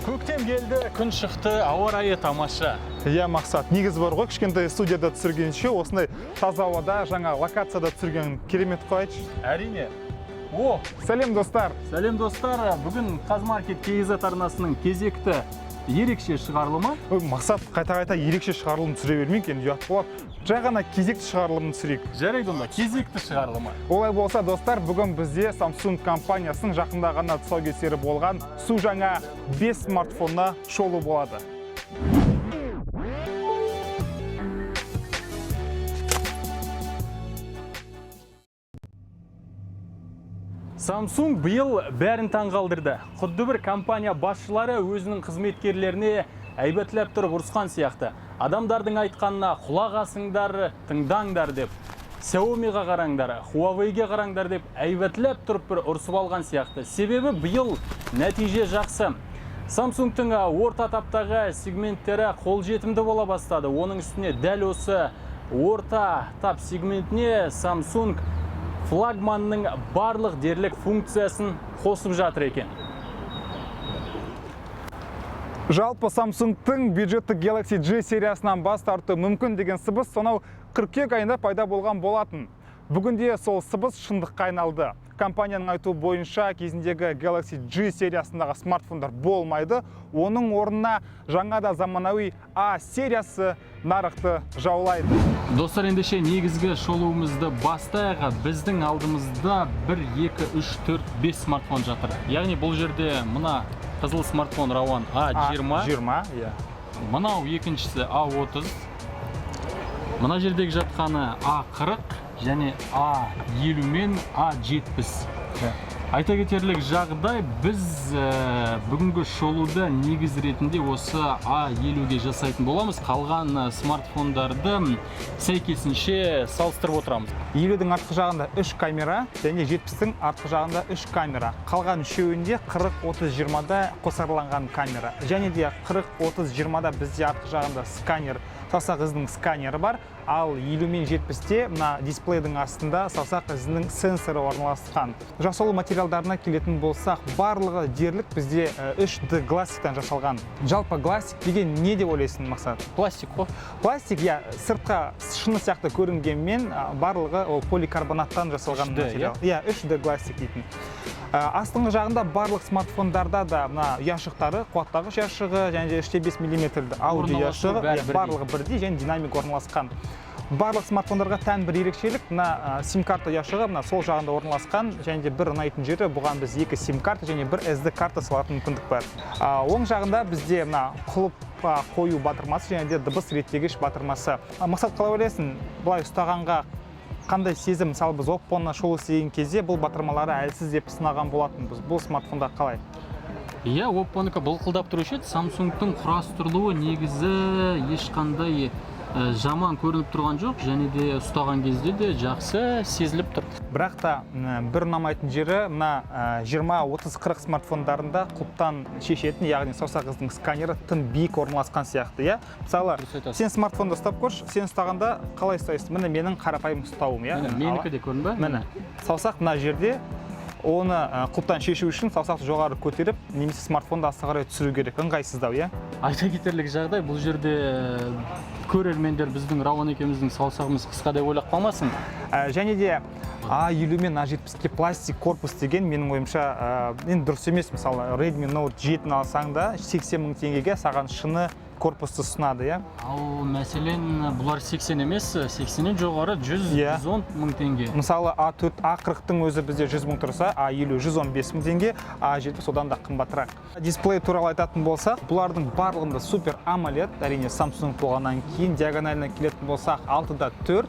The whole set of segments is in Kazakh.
Көктем келді, күн шықты, ауа райы тамаша. Иә, мақсат. Негіз бар ғой, кішкентай студияда түсіргенше, осындай таза ауада, жаңа локацияда түсірген керемет қой айтшы. Әрине. О, сәлем достар. Сәлем достар. Бүгін Қазмаркет KZ арнасының кезекті ерекше шығарылымы. Мақсат қайта-қайта ерекше шығарылым түсіре бермейік, енді ұят болады. Жай ғана кезекті шығарылымын түсірейік. Жарайды онда, кезекті шығарылымы. Олай болса, достар, бүгін бізде Samsung компаниясының жақында ғана тұсаукесері болған су жаңа 5 смартфонына шолу болады. Samsung биыл бәрін таңғалдырды. Құдды бір компания басшылары өзінің қызметкерлеріне әйбәтләп тұрып ұрысқан сияқты. Адамдардың айтқанына құлақ асыңдар, тыңдаңдар деп. Xiaomi'ға қараңдар, Huawei'ге қараңдар деп әйбәтләп тұрып бір ұрысып алған сияқты. Себебі биыл нәтиже жақсы. Samsung'тың орта таптағы сегменттері қолжетімді бола бастады. Оның үстіне дәл осы орта тап сегментіне Samsung флагманның барлық дерлік функциясын қосып жатыр екен. Жалпы Samsung'тың бюджетті Galaxy J сериясынан бас тарту мүмкін деген сыбыс сонау қыркүйек айында пайда болған болатын. Бүгінде сол сыбыс шындыққа айналды. Компанияның айтуы бойынша кезіндегі Galaxy J сериясындағы смартфондар болмайды. Оның орнына жаңа да заманауи A сериясы нарықты жаулайды. Достар, ендеше негізгі шолуымызды бастайық. Біздің алдымызда 1, 2, 3, 4, 5 смартфон жатыр. Яғни бұл жерде мына қызыл смартфон Раван A20. Иә. Мынау екіншісі A30. Мына жердегі жатқаны A40 және A50 мен A70. Айта кетерлік жағдай, біз бүгінгі шолуда негіз ретінде осы A50-ге жасайтын боламыз. Қалған смартфондарды сәйкесінше салыстырып отырамыз. 50-дің артқы жағында 3 камера және 70-дің артқы жағында 3 камера. Қалған үшеуінде 40-30-20-да қосарланған камера. Және де 40-30-20-да бізде артқы жағында сканер, саусақ ізінің сканері бар. Ал 50 мен 70-те мына дисплейдің астында саусақ ізінің сенсоры орналасқан. Жасалу материалдарына келетін болсақ, барлығы дерлік бізде 3D гластиктан жасалған. Жалпы гластик деген не деп ойлайсың, Мақсат? Пластик қой. Пластик, иә, сыртқа шыны сияқты көрінгенмен барлығы ол поликарбонаттан жасалған материал. Иә, 3D гластик дейтін. Астыңғы жағында барлық смартфондарда да мына ұяшықтары, қуаттағыш ұяшығы және 3,5 мм аудио ұяшығы барлығы бірдей және динамик орналасқан. Барлық смартфондарға тән бір ерекшелік, мына сим-карта ұяшығы мына сол жағында орналасқан, және де бір ұнайтын жері, бұған біз 2 сим-карта және 1 SD карта салатын мүмкіндік бар. Оң жағында бізде мына құлып қою батырмасы және де дыбыс реттегіш батырмасы. Мақсат, қалай ойлайсың, бұлай ұстағанға қандай сезім? Мысалы, біз Oppo'ны шолу істеген кезде бұл батырмалары әлсіз деп сынаған болатынбыз. Бұл смартфонда қалай? Иә, Oppo'ныкі былқылдап тұрушы еді. Samsung'тың құрастырылуы негізі ешқандай жаман көрініп тұрған жоқ, және де ұстаған кезде де жақсы сезіліп тұр. Бірақ та бір ұнамайтын жері мына 20-30-40 смартфондарында құлыптан шешетін, яғни саусақ іздің сканері тым биік орналасқан сияқты, иә? Мысалы, сен смартфонды ұстап көрші, сен ұстағанда қалай ұстайсың? Міне менің қарапайым ұстауым, иә? Менікі де көрінбе? Міне, саусақ мына жерде, оны құлыптан шешу үшін саусақты жоғары көтеріп, немесе смартфонды астына қарай түсіру керек, ыңғайсыздау, иә? Айта кетерлік жағдай, бұл жерде көрермендер біздің Раван екеуміздің саусағымыз қысқа деп ойлап қалмасын. Және де A50 мен A70-ке пластик корпус деген менің ойымша енді дұрыс емес. Мысалы, Redmi Note 7-ні алсаң да 80 мың теңгеге саған шыны корпусты ұсынады, иә? Ал мәселен, бұлар 80 емес, 80-нен жоғары 100-110 мың теңге. Мысалы, A40-тың өзі бізде 100 мың тұрса, A50 115 мың теңге, A70 одан да қымбатырақ. Дисплей туралы айтатын болсақ, бұлардың барлығында супер AMOLED, әрине Samsung болғаннан кейін, диагоналына келетін болсақ 6-да 4.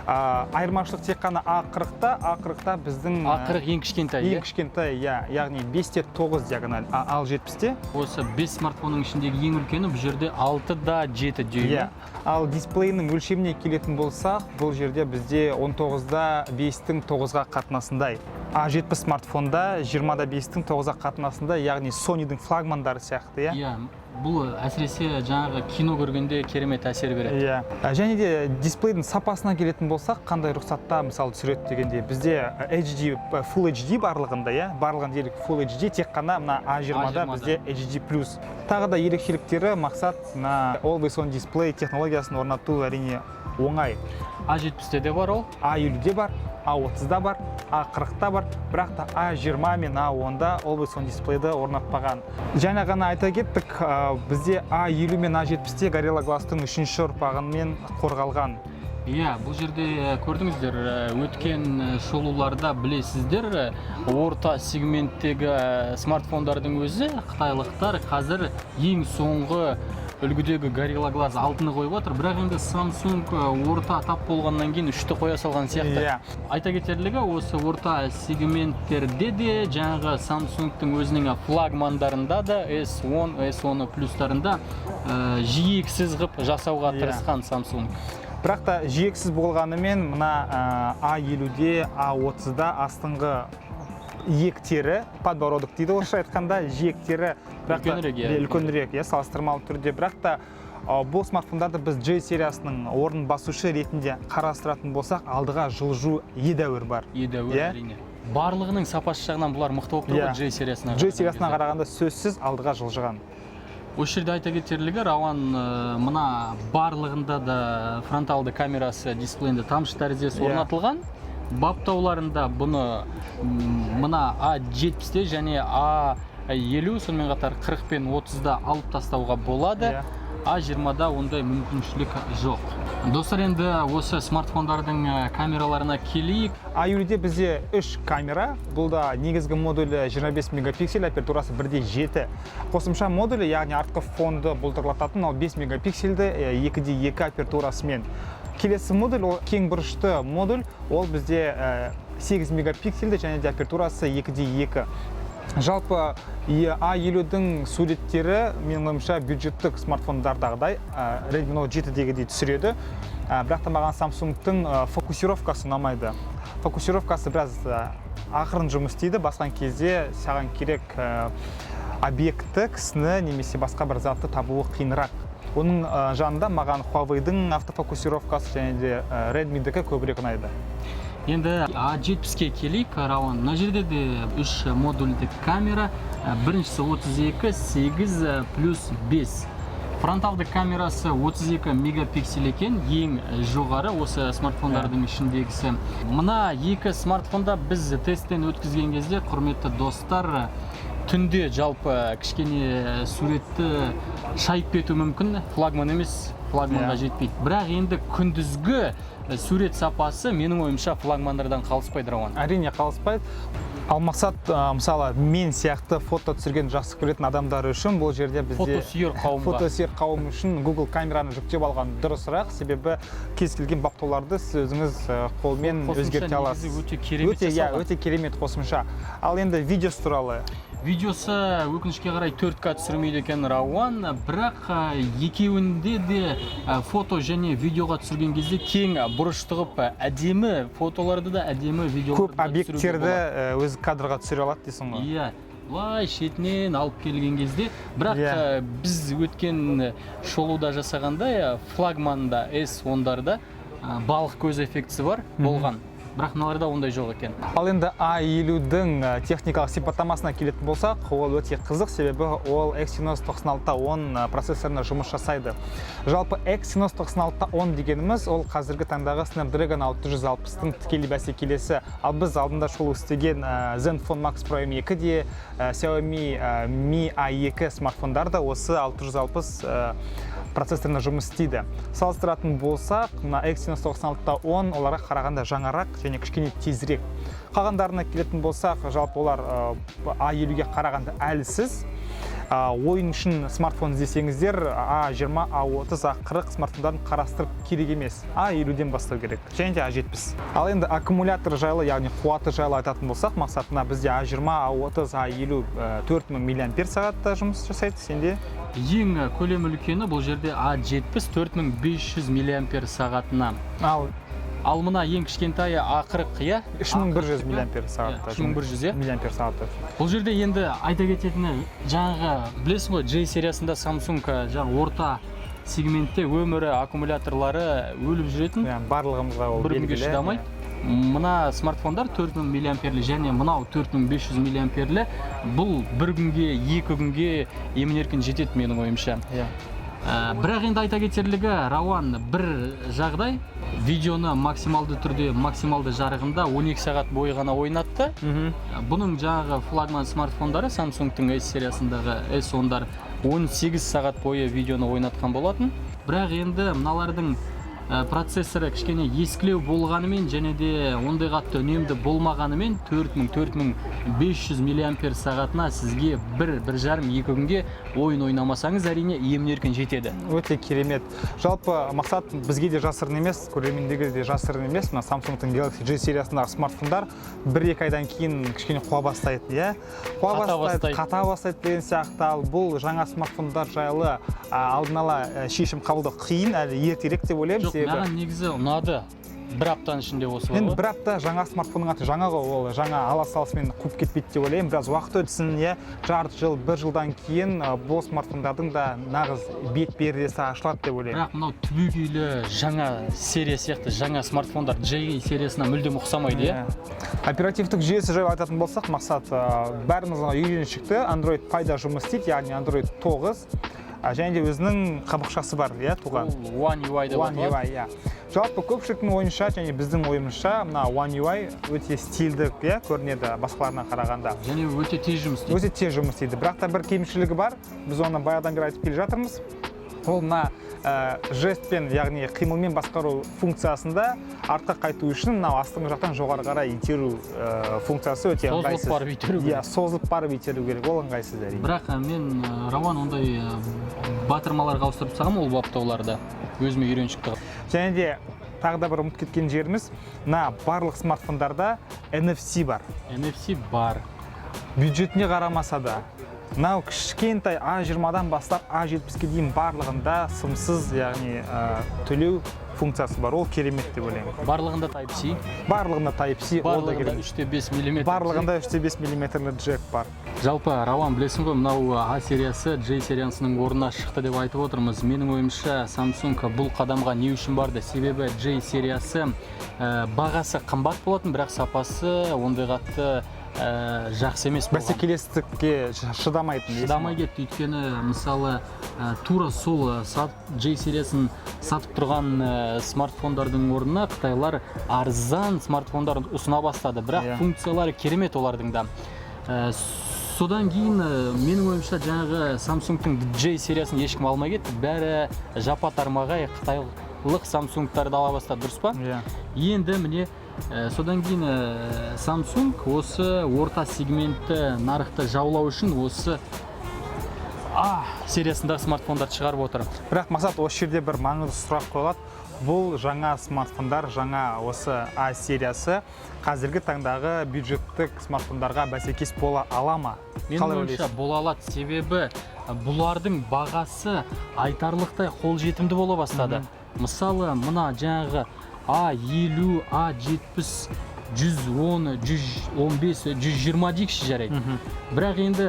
Айырмашылық тек қана A40-та біздің A40 ең кішкентай, ең кішкентай, яғни 5-те 9 диагональ, ал 70-те осы 5 смартфонның ішіндегі ең үлкені бұл жерде 6-да 7 дюйм. Ал дисплейінің өлшеміне келетін болсақ, бұл жерде бізде 19-да 5-тің 9-ға қатынасындай. A70 смартфонда 20-5-тің 9-ға қатынасында, яғни Sony-дің флагмандары сияқты, Иә, бұл әсіресе жаңағы кино көргенде керемет әсер береді. Иә. Және де дисплейдің сапасына келетін болсақ, қандай рұқсатта мысалы түсіреді дегенде, бізде HD, Full HD барлығында, иә, барлығын дерлік Full HD, тек қана мына A20-да бізде HD+. Тағы да ерекшеліктері мақсат Always on Display технологиясын орнату әрине оңай. A70-те де бар ол? A50-де бар, A30-да бар, A40-та бар, бірақ та A20 мен A10-да Always on Display'ді орнатпаған. Жаңа ғана айта кеттік, бізде A50 мен A70-те Gorilla Glass-тың 3-ші ұрпағымен қорғалған. Иә, бұл жерде көрдіңіздер, өткен шолуларда білесіздер, орта сегменттегі смартфондардың өзі қытайлықтар қазір ең соңғы үлгідегі Gorilla Glass 6-ны қойып отыр, бірақ енді Samsung орта тап болғаннан кейін 3-ті қоя салған сияқты. Айта кетерлігі, осы орта сегменттерде де жаңағы Samsung-тың өзінің флагмандарында да S10, S10 плюстарында жиексіз ғып жасауға тырысқан Samsung. Бірақ та жиексіз болғанымен мына A50-де, A30-да астыңғы иектері, подбородок дейді орысша айтқанда, жиектері үлкенірек, салыстырмалы түрде. Бірақ та бұл смартфондарды біз J сериясының орнын басушы ретінде қарастыратын болсақ, алдыға жылжу едәуір бар. Едәуір, әрине. Барлығының сапасы жағынан бұлар мықты болып тұр ғой J сериясына. J сериясына қарағанда сөзсіз алдыға жылжыған. Осы жерде айта кетерлігі, Рауан мына барлығында да фронталды камерасы дисплейінде тамшы тәріздесі орнатылған. Баптауларында бұны мына A70-те және A50, сонымен қатар 40 пен 30-да алып тастауға болады. A20-да ондай мүмкіншілік жоқ. Достар, енді осы смартфондардың камераларына келейік. A50-де бізде 3 камера, бұл да негізгі модулі 25 мегапиксель, апертурасы 1.7. Қосымша модулі, яғни артқы фонды бұлдырлататын, ол 5 мегапиксельді 2.2 апертурасымен. Келесі модуль, ол кең бұрышты модуль, ол бізде 8 мегапиксельді және де апертурасы 2.2. Жалпы A50-дің суреттері, менің ойымша, бюджеттік смартфондардағыдай Redmi Note 7-дегідей түсіреді. Бірақ та маған Samsung-тың фокусировкасы ұнамайды. Фокусировкасы біраз ақырын жұмыс істейді, басқан кезде саған керек объектті, кісіні немесе басқа бір затты табуы қиынырақ. Оның жанында маған Huawei-дің автофокусировкасы және де Redmi-дікі көбірек ұнайды. Енді A70-ке келейік, Рауан. Мына жерде де 3 модульдік камера, біріншісі 32, 8 плюс 5. Фронталды камерасы 32 мегапиксель екен, ең жоғары осы смартфондардың ішіндегісі. Мына екі смартфонда біз тесттен өткізген кезде, құрметті достар, түнде жалпы кішкене суретті шайып кету мүмкін, флагман емес, флагманға жетпейді. Бірақ енді күндізгі сурет сапасы менің ойымша флагмандардан қалыспайды, Рауан. Әрине қалыспайды. Ал мақсат, мысалы, мен сияқты фото түсірген жақсы көретін адамдар үшін бұл жерде бізде фотосүйер қауым үшін Google камераны жүктеп алған дұрысырақ, себебі кез келген баптауларды сіз өзіңіз қолмен өзгерте аласыз. Өте керемет қосымша. Ал енді видеосы туралы. Видеосы өкінішке қарай 4К түсірмейді екен, Рауан, бірақ екеуінде де фото және видеоға түсірген кезде кең бұрыштығып әдемі фотоларды да әдемі видеоға көп объекттерді өз кадрға түсіре алады дейсің ғой. Иә, былай шетінен алып келген кезде, бірақ біз өткен шолуда жасағандай флагманда S10-дарда балық көз эффектісі бар болған. Бірақ мыналарда ондай жоқ екен. Ал енді A50-дің техникалық сипаттамасына келетін болсақ, ол өте қызық, себебі ол Exynos 9610 процессорына жұмыс жасайды. Жалпы Exynos 9610 дегеніміз ол қазіргі таңдағы Snapdragon 660-тың тікелей бәсекелесі. Ал біз алдында шолу істеген Zenfone Max Pro M2 де, Xiaomi Mi A2 смартфондарда осы 660 процессорына жұмыс істейді. Салыстыратын болсақ, Exynos 9610 оларға қарағанда жаңарақ және кішкене тезірек. Қалғандарына келетін болсақ, жалпы олар A50-ге қарағанда әлсіз. Ойын үшін смартфон іздесеңіздер, A20, A30, A40 смартфондарын қарастырып керек емес. A50-ден бастау керек, және де A70. Ал енді аккумулятор жайлы, яғни қуаты жайлы айтатын болсақ, мақсатына бізде A20, A30, A50 4000 мАч жұмыс жасайды, сенде? Ең көлемі үлкені бұл жерде A70 4500 мАч. Ал мына ең кішкентайы A40, иә? 3100 миллиампер сағатта. 3100, иә? Миллиампер сағатта. Бұл жерде енді айта кететіні, жаңағы білесің ғой, J сериясында Samsung жаңағы орта сегментте өмірі, аккумуляторлары өліп жүретін. Барлығымызға ол бір күнге шыдамайды. Мына смартфондар 4000 миллиамперлі және мынау 4500 миллиамперлі. Бұл бір күнге, екі күнге емін-еркін жетеді менің ойымша. Бірақ енді айта кетерлігі, Рауан бір жағдай видеоны максималды түрде, максималды жарығында 12 сағат бойы ғана ойнатты. Бұның жаңағы флагман смартфондары Samsung-тың S сериясындағы S10-дар 18 сағат бойы видеоны ойнатқан болатын. Бірақ енді мыналардың процессоры кішкене ескілеу болғанымен және де ондай қатты үнемді болмағанымен 4500 миллиампер сағатына сізге бір жарым, екі күнге ойын ойнамасаңыз әрине емін-еркін жетеді. Өте керемет. Жалпы мақсат бізге де жасырын емес, көрермендерге де жасырын емес. Мына Samsung-тың Galaxy J сериясындағы смартфондар 1-2 айдан кейін кішкене қуа бастайды, иә? Қата бастайды деген сияқты. Ал бұл жаңа смартфондар жайлы алдын ала шешім қабылдау қиын, әлі ертерек деп ойлаймын. Маған негізі ұнады. Бір аптаның ішінде осы бар. Бір апта жаңа смартфонның аты жаңа ғой, ол жаңа ала салысымен қуып кетпейді деп ойлаймын. Біраз уақыт өтсін, жарты жыл, бір жылдан кейін бұл смартфондардың да нағыз бет пердесі ашылады деп ойлаймын. Бірақ мынау түбегейлі жаңа серия сияқты жаңа смартфондар J сериясына мүлдем ұқсамайды, иә? Оперативтік жүйесі жайлы айтатын болсақ, мақсат бәрімізге үйреншікті Android Pie'да жұмыс істейді, яғни Android 9. Және де өзінің қабықшасы бар, туған. One UI деп аталады. Жалпы көпшіліктің ойынша және біздің ойымызша мына One UI өте стильдік көрінеді басқаларына қарағанда. Және өте тез жұмыс істейді. Өте тез жұмыс істейді. Бірақ та бір кемшілігі бар. Біз оны баяғыдан бері айтып келе жатырмыз. Ол мына жестпен, яғни қимылмен басқару функциясында артқа қайту үшін мынау астыңғы жақтан жоғары қарай итеру функциясы өте ыңғайсыз. Созылып барып итеру керек. Созылып барып итеру керек. Ол ыңғайсыз әрине. Бірақ мен Рауан ондай батырмаларға ауыстырып тастағам ол баптауларды өзіме үйреншікті. Және де тағы да бір ұмытып кеткен жеріміз, мына барлық смартфондарда NFC бар. NFC бар. Бюджетіне қарамаса да, мынау кішкентай A20-дан бастап A70-ке дейін барлығында сымсыз, яғни төлеу функциясы бар. Ол керемет деп ойлаймын. Барлығында Type-C. Барлығында Type-C. Барлығында 3.5 мм. Барлығында 3.5 мм джек бар. Жалпы, Рауан, білесің ғой, мынау A сериясы J сериясының орнына шықты деп айтып отырмыз. Менің ойымша Samsung бұл қадамға не үшін барды? Себебі J сериясы бағасы қымбат болатын, бірақ сапасы ондай қатты жақсы емес болған. Бәсекелестікке шыдамайтын. Шыдамай кетті, өйткені мысалы тура сол J сериясын сатып тұрған смартфондардың орнына қытайлар арзан смартфондарын ұсына бастады, бірақ функциялары керемет олардың да. Содан кейін менің ойымша жаңағы Samsung-тың J сериясын ешкім алмай кетті, бәрі жапа-тармағай қытайлық Samsung-тарды ала бастады, дұрыс па? Енді міне содан кейін Samsung осы орта сегментті нарықты жаулау үшін осы A сериясындағы смартфондарды шығарып отыр. Бірақ мақсат осы жерде бір маңызды сұрақ қойылады. Бұл жаңа смартфондар, жаңа осы A сериясы қазіргі таңдағы бюджеттік смартфондарға бәсекес бола ала ма? Менің ойымша бола алады, себебі бұлардың бағасы айтарлықтай қолжетімді бола бастады. Мысалы, мына жаңағы A50, A70, 110, 115, 120 дейікші жарайды. Бірақ енді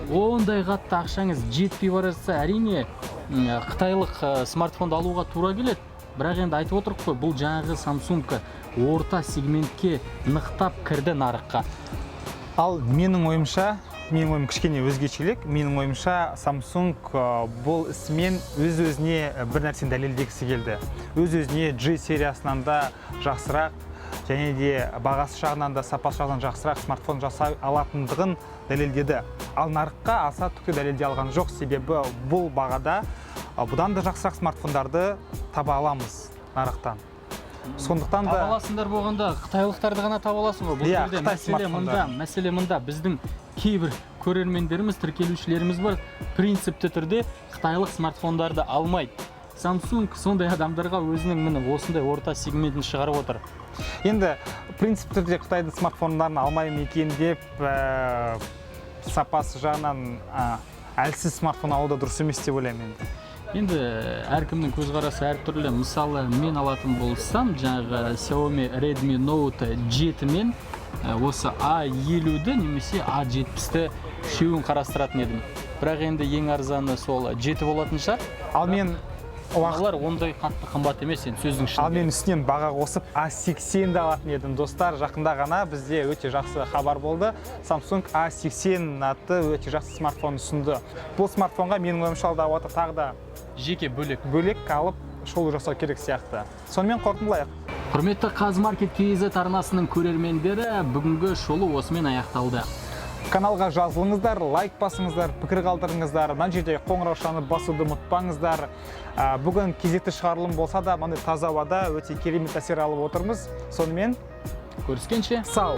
ондай қатты ақшаңыз жетпей бара жатса, әрине қытайлық смартфонды алуға тура келеді. Бірақ енді айтып отырық қой, бұл жаңағы Samsung орта сегментке нықтап кірді нарыққа. Ал менің ойым кішкене өзгешелік. Менің ойымша Samsung бұл ісімен өз-өзіне бір нәрсені дәлелдегісі келді. Өз-өзіне J сериясынан да жақсырақ, және де бағасы жағынан да сапасы жағынан жақсырақ смартфон жасай алатындығын дәлелдеді. Ал нарыққа аса түкті дәлелдей алған жоқ, себебі бұл бағада бұдан да жақсырақ смартфондарды таба аламыз нарықтан. Сондықтан да табаласыңдар болғанда қытайлықтарды ғана табаласың ғой. Бұл жерде мәселе мында біздің кейбір көрермендеріміз, тіркелушілеріміз бар, принципті түрде қытайлық смартфондарды алмайды. Samsung сондай адамдарға өзінің міне осындай орта сегментін шығарып отыр. Енді принцип түрде Қытайдың смартфондарын алмаймын екен деп сапасы жағынан әлсіз смартфон алуда дұрыс емес деп ойлаймын енді. Енді әркімнің көзқарасы әртүрлі. Мысалы, мен алатын болсам, жаңағы Xiaomi Redmi Note 7 мен осы A50-ді немесе A70-ті үшеуін қарастыратын едім. Бірақ енді ең арзаны сол 7 болатын шығар. Ал мен Олар ондай қатты қымбат емес, енді сөздің ішінде. Ал мен үстінен баға қосып A80-ді алатын едім. Достар, жақында ғана бізде өте жақсы хабар болды. Samsung A80 атты өте жақсы смартфон ұсынды. Бұл смартфонға менің ойымша алдағы тағы да Жеке бөлек алып шолу жасау керек сияқты. Сонымен қорытындылайық. Құрметті Қазмаркет KZ арнасының көрермендері, бүгінгі шолу осымен аяқталды. Каналға жазылыңыздар, лайк басыңыздар, пікір қалдырыңыздар, мына жерде қоңыраушаны басуды ұмытпаңыздар. Бүгін кезекті шығарылым болса да, мынандай таза ауада өте керемет әсер алып отырмыз. Сонымен көріскенше сау.